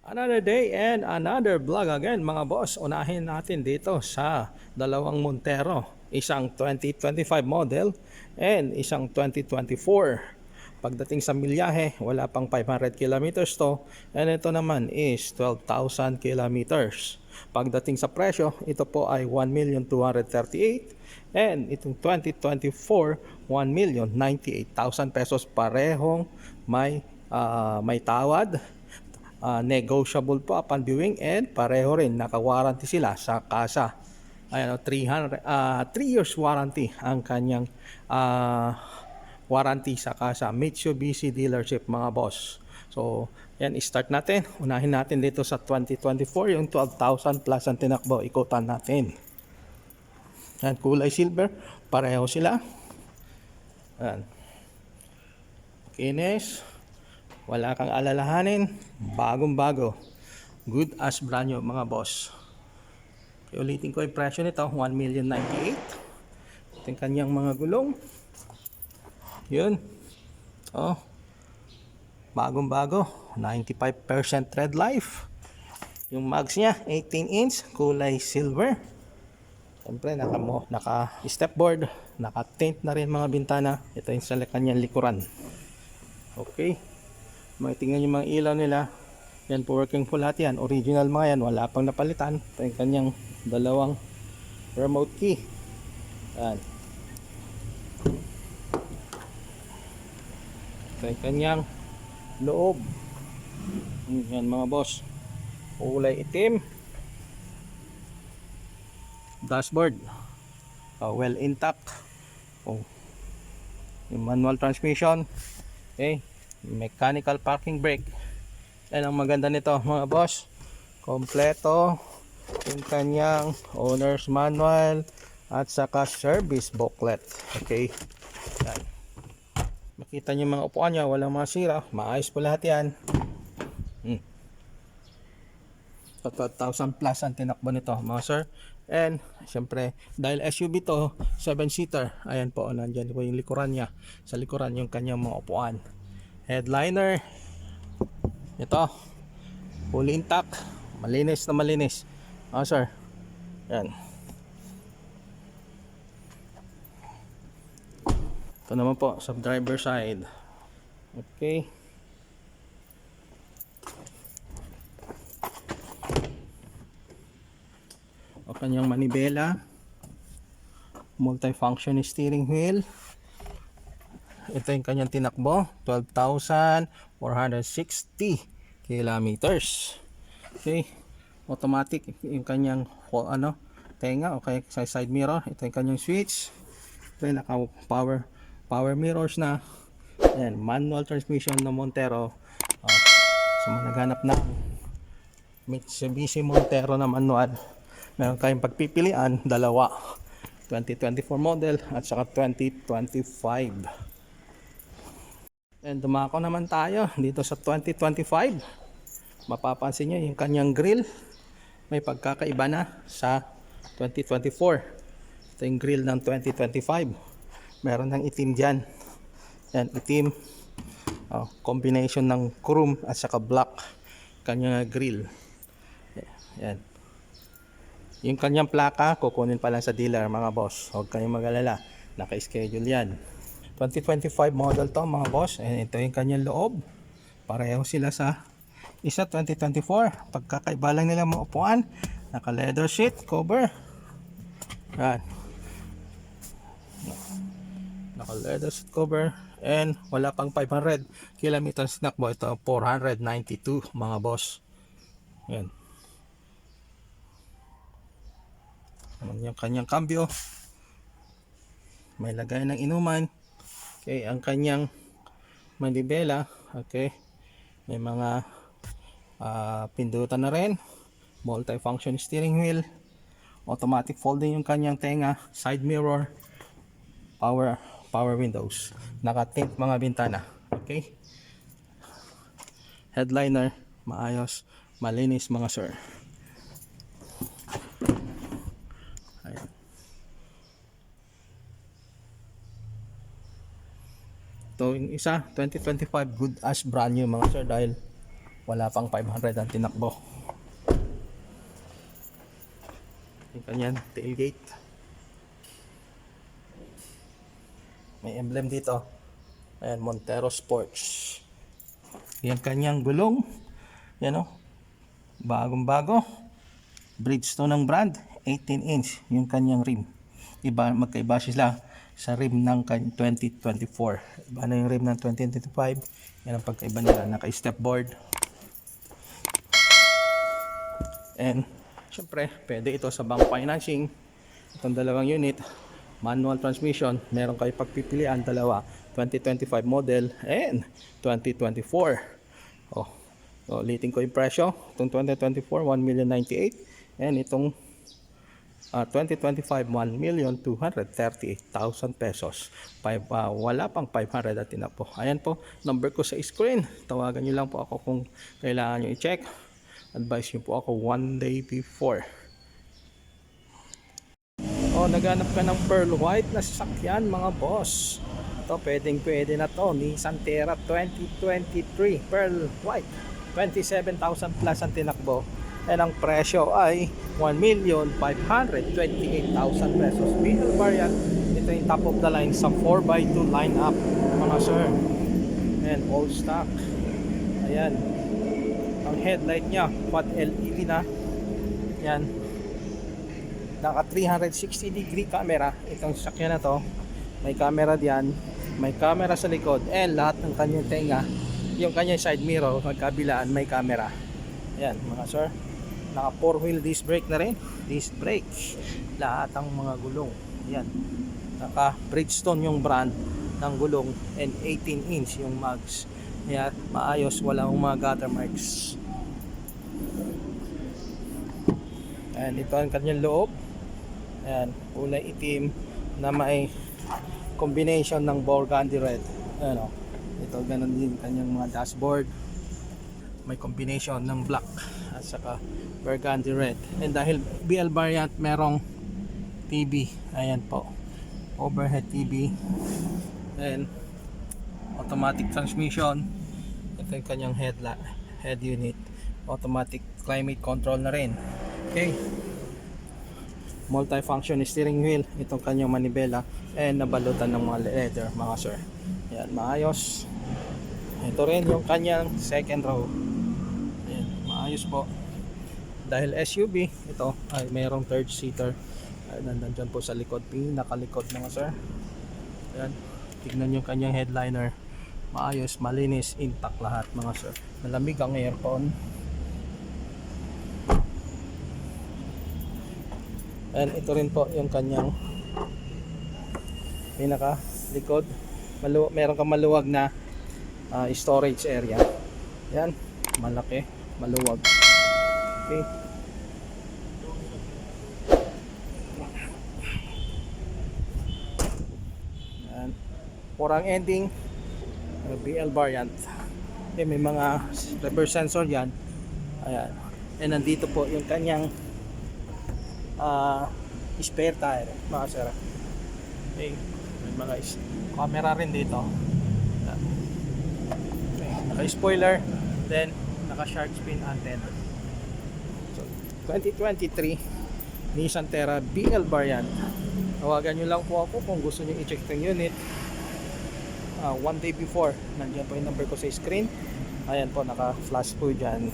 Another day and another vlog again mga boss. Unahin natin dito sa dalawang Montero. Isang 2025 model and isang 2024. Pagdating sa milyahe, wala pang 500 kilometers to. And ito naman is 12,000 kilometers. Pagdating sa presyo, ito po ay 1,238,000. And itong 2024, 1,098,000 pesos. Parehong may tawad. Negotiable po upon viewing and pareho rin naka-warranty sila sa kasa. Ayan, 3 years warranty ang kanyang warranty sa kasa. Mitsubishi dealership mga boss. So, yan, start natin. Unahin natin dito sa 2024 yung 12,000 plus ang tinakbo. Ikutan natin. Yan, kulay silver. Pareho sila. Yan. Kinis. Wala kang alalahanin, bagong bago. Good as brand new mga boss. Okay, ulitin ko yung presyo nito, 1,098,000. Ito yung kanyang mga gulong. Yun. Oh, bagong bago, 95% tread life. Yung mags niya, 18 inch, kulay silver. Siyempre, naka stepboard, naka tint na rin mga bintana. Ito yung sa kanyang likuran. Okay. Tingnan yung mga ilaw nila. Yan po, working full lahat yan. Original mga yan. Wala pang napalitan. Ito yung kanyang dalawang remote key. Yan. Ito yung kanyang loob. Yan mga boss. Kulay itim. Dashboard. Well intact. Yung manual transmission. Okay. Mechanical parking brake. Yan ang maganda nito mga boss, kompleto yung kanyang owner's manual at saka service booklet. Okay, yan. Makita nyo mga upuan nya, walang mga sira, maayos po lahat yan. 12,000 plus ang tinakbo nito mga sir. And syempre dahil SUV to, 7-seater, ayan po, nandyan po yung likuran nya. Sa likuran yung kanyang mga upuan. Headliner, ito fully intact, malinis na malinis. Sir, yan. Ito naman po sa driver side. Okay, o kanyang manibela, multifunction steering wheel. Ito yung kanyang tinakbo, 12,460 kilometers. Okay, automatic yung kanyang tenga o kaya sa side mirror. Ito yung kanyang switch. Ito yung naka power mirrors na. Ayan, manual transmission ng Montero. So naghanap ng Mitsubishi Montero na manual, meron kayong pagpipilian, dalawa, 2024 model at saka 2025. And dumako naman tayo dito sa 2025. Mapapansin nyo yung kanyang grill, may pagkakaiba na sa 2024. Ito yung grill ng 2025. Meron ng itim dyan. Yan, itim. Combination ng chrome at saka black kanyang grill. Yan. Yung kanyang plaka, kukunin pa lang sa dealer mga boss. Huwag kayong mag-alala. Naka-schedule yan. 2025 model to mga boss. And ito yung kanyang loob. Pareho sila sa isa 2024. Pagkakaiba lang nila mga upuan. Naka leather sheet cover. Yan. Naka leather sheet cover. And wala pang 500 kilometers nakbo. Ito 492 mga boss. Yan. Yung kanyang cambio. May lagay ng inuman. Okay, ang kanyang manibela, okay, may mga pindutan na rin, multifunction steering wheel, automatic folding yung kanyang tenga, side mirror, power windows, naka-tint mga bintana. Okay, headliner, maayos, malinis mga sir. Ito yung isa 2025 good as brand new mga sir, dahil wala pang 500 ang tinakbo. Yung kanyang tailgate, may emblem dito, ayan, Montero Sports. Yung kanyang gulong, yan o, bagong bago, Bridgestone ng brand, 18 inch yung kanyang rim. Magkaiba sila sa rim ng 2024. Iba na yung rim ng 2025. Yan ang pagkaiba nila. Naka-step board. And syempre, pwede ito sa bank financing. Itong dalawang unit, manual transmission. Meron kayo pagpipilian, dalawa. 2025 model and 2024. So, ulitin ko yung presyo. Itong 2024, 1,098,000. And itong 2025, 1,238,000 pesos. Wala pang 500 at tinakbo. Ayan po, number ko sa screen. Tawagan nyo lang po ako kung kailangan nyo i-check. Advise nyo po ako 1 day before. Naghanap ka ng pearl white na sasakyan, mga boss. Ito, pwede na to. Nissan Terra 2023 pearl white. 27,000 plus ang tinakbo. And ang presyo ay 1,528,000 pesos. BL variant. Ito yung top of the line sa 4x2 lineup, mga sir. And all stock. Ayan. Ang headlight niya, quad LED na. Yan. Naka 360 degree camera. Itong sasakyan na to. May camera diyan. May camera sa likod. And lahat ng kanyang tenga, yung kanyang side mirror, magkabilaan may camera. Ayan, mga sir. Naka 4-wheel disc brake na rin. Disc brake. Lahat ang mga gulong. Ayan. Naka Bridgestone yung brand ng gulong. And 18 inch yung mags. Ayan. Maayos. Walang mga gutter marks. Ayan. Ito ang kanyang loob. Ayan. Kulay itim na may combination ng burgundy red. Ayan o. Ito ganun din kanyang mga dashboard. May combination ng black at saka burgundy red. And dahil BL variant, merong TV. Ayan po, overhead TV. And automatic transmission. Ito yung kanyang head unit. Automatic climate control na rin. Okay, multifunction steering wheel. Itong kanyang manibela. And nabalutan ng mga leather, mga sir. Ayan, maayos. Ito rin yung kanyang second row. Ayan, maayos po. Dahil SUV, ito ay mayroong third seater. Nandyan po sa likod, pinakalikod, mga sir. Ayan, tignan yung kanyang headliner. Maayos, malinis, intact lahat, mga sir. Malamig ang aircon. And ito rin po yung kanyang pinakalikod. Meron kang maluwag na storage area. Yan, malaki, maluwag. Okay. Yan. For ang ending, BL variant. Okay, may mga reverse sensor yan. Ayan. And nandito po yung kanyang spare tire, mga sir. Okay. May mga camera rin dito. Okay. Naka-spoiler, then naka-shark fin antenna. So, 2023 Nissan Terra BL variant. Tawagan nyo lang po ako kung gusto nyo i-check yung unit. 1 day before. Nandiyan po yung number ko sa screen. Ayan po, naka-flash po dyan.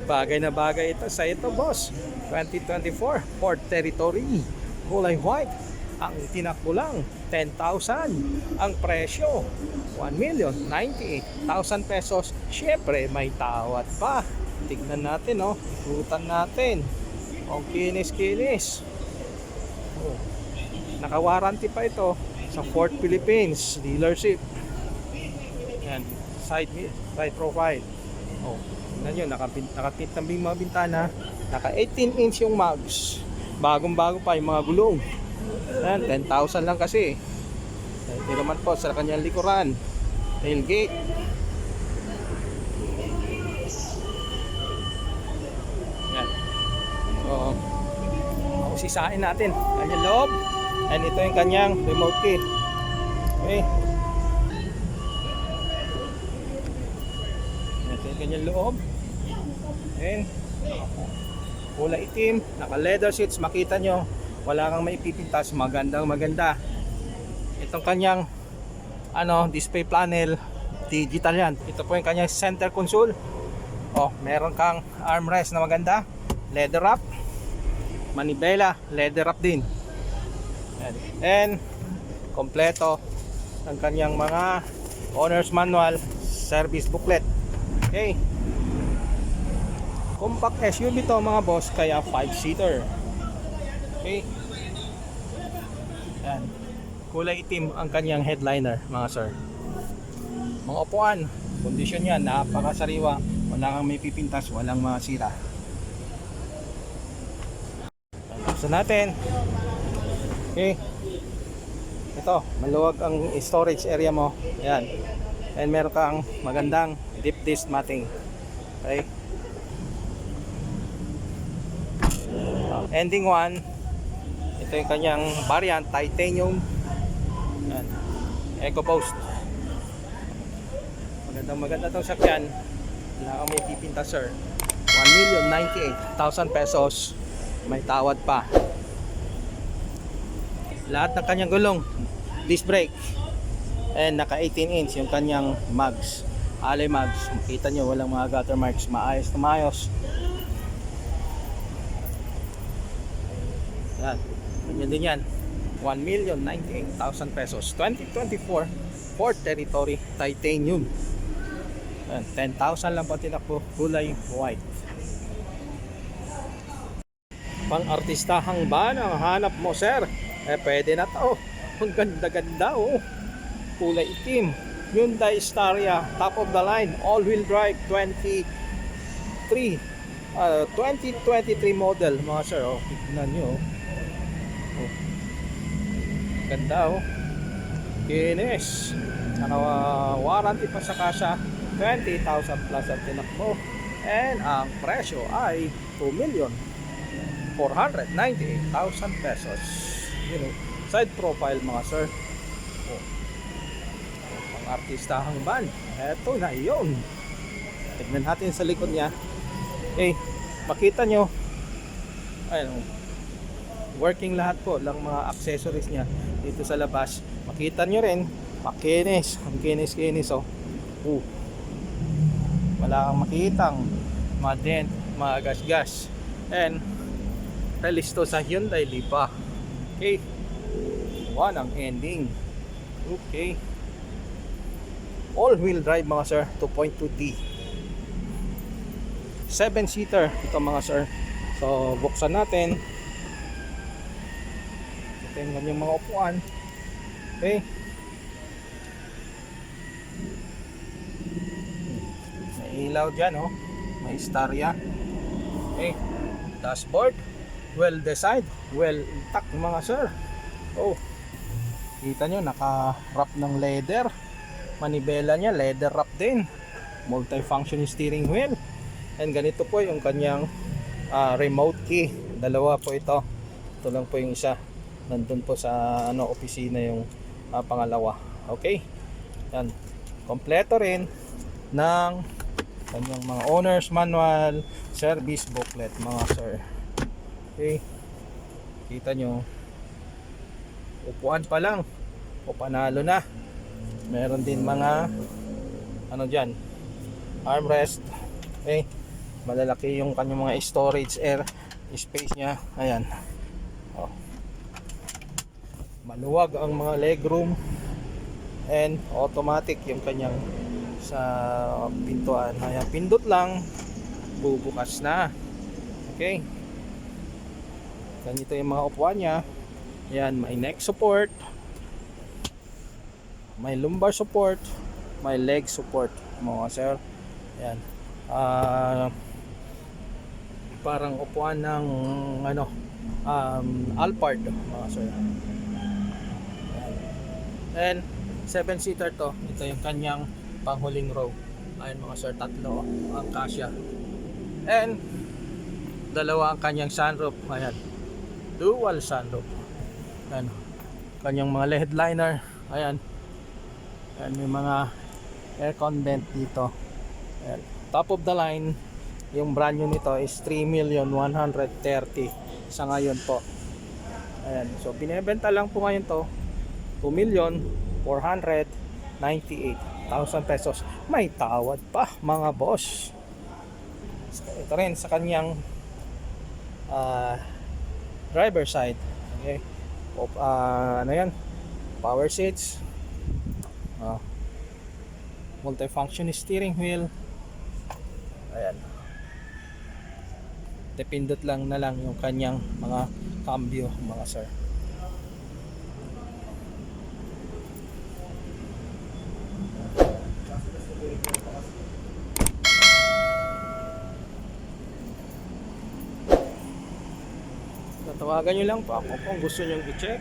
Bagay na bagay ito sa ito, boss. 2024 Ford Territory, kulay white. Ang tinakbo lang 10,000. Ang presyo 1,098,000 pesos. Syempre may tawad pa. Tignan natin, oh, ikutan natin. O, kinis-kinis. Oh. Naka-warranty pa ito sa Ford Philippines dealership. Yan, side profile. Oh. Tignan nyo, nakatint ng mga bintana. Naka 18 inch yung mags. Bagong bago pa yung mga gulong. Yan, 10,000 lang kasi. Ito naman po sa kanyang likuran. Tailgate. Yan. So, sisain natin kanyang loob. And ito yung kanyang remote key. Okay. Ganyan loob. And kulay itim, naka leather seats, makita nyo wala kang maipipintas, maganda. Itong kanyang display panel, digital yan. Ito po yung kanyang center console. Meron kang armrest na maganda, leather wrap, manibela, leather wrap din. And kompleto ang kanyang mga owner's manual, service booklet. Okay, compact SUV to mga boss, kaya 5-seater. Okay, yan, kulay itim ang kanyang headliner mga sir. Mga upuan, kondisyon yan, napakasariwa, wala kang may pipintas, walang mga sira. Buksan natin. Okay, ito, maluwag ang storage area mo. Yan, and meron kang magandang deep dish matting. Okay, ending 1, ito yung kanyang variant, titanium. Yan, EcoBoost. Maganda itong sakyan, wala kang may pipinta sir. 1,098,000 pesos, may tawad pa. Lahat ng kanyang gulong disc brake, and naka 18 inch yung kanyang mags, alloy mags. Makita nyo walang mga gutter marks, maayos na maayos. Yan, ganyan din yan. 1,098,000 pesos, 2024 Ford Territory titanium. Yan, 10,000 lang pati tinakbo, kulay white. Pang artistahang ba ang hanap mo sir? Pwede na to. Ang ganda kulay itim, Hyundai Staria, top of the line, all-wheel drive, 2023 model mga sir. Tignan nyo. Ganda kinis. Warranty pa sa kasa, 20,000 plus ang tinakbo, and ang presyo ay 2,498,000 pesos. Side profile mga sir. Pang artistahang van, eto na yun. Tignan natin sa likod niya. Makita nyo, working lahat po lang mga accessories niya dito sa labas. Makita nyo rin, makinis, ang kinis wala kang makitang mga dent, mga gas-gas, and release to sa Hyundai Lipa. Okay, 1 ang ending. Okay, all-wheel drive mga sir, 2.2T, 7-seater ito mga sir. So buksan natin. Tingnan yung mga upuan. Okay, may ilaw dyan may Staria. Okay, dashboard well designed, well intact mga sir. Kita nyo, naka-wrap ng leather. Manibela nya, leather wrap din. Multi-function steering wheel. And ganito po yung kanyang remote key. Dalawa po ito. Ito lang po yung isa. Nandun po sa opisina yung pangalawa. Okay, yan, kompleto rin ng kanyang mga owner's manual, service booklet mga sir. Okay, kita nyo, upuan pa lang panalo na. Meron din mga dyan, armrest. Okay, malalaki yung kanyang mga storage air space nya. Ayan, maluwag ang mga legroom, and automatic yung kanyang sa pintuan. Ayan, pindot lang, bubukas na. Okay, ganito yung mga upuan nya. Yan, may neck support, may lumbar support, may leg support mga sir. Yan, parang upuan ng Alphard mga sir. And 7-seater to. Ito yung kanyang panghuling row. Ayun mga sir, 3 ang kasya. And dalawa ang kanyang sunroof. Ayan, dual sunroof. Ayan, kanyang mga headliner. Ayan, may mga aircon vent dito. Ayan, top of the line, yung brand new nito is 3,130,000 sa ngayon po. Ayan, so binebenta lang po ngayon to 2,498,000 pesos. May tawad pa mga boss. So, ito rin sa kanyang driver side. Okay. Ano yan? Power seats. Multifunction steering wheel. Ayan. Depindot lang na lang yung kanyang mga cambio mga sir. Tawagan nyo lang po ako kung gusto nyo i-check.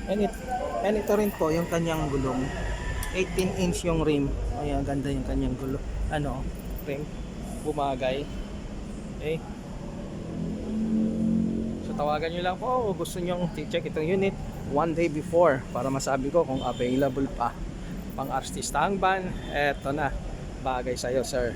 And ito rin po yung kanyang gulong. 18-inch yung rim. Ayan, ganda yung kanyang gulong. Rim. Bumagay. Okay. So tawagan nyo lang po kung gusto nyo i-check itong unit one day before para masabi ko kung available pa. Pang artistang van, eto na. Bagay sa'yo sir.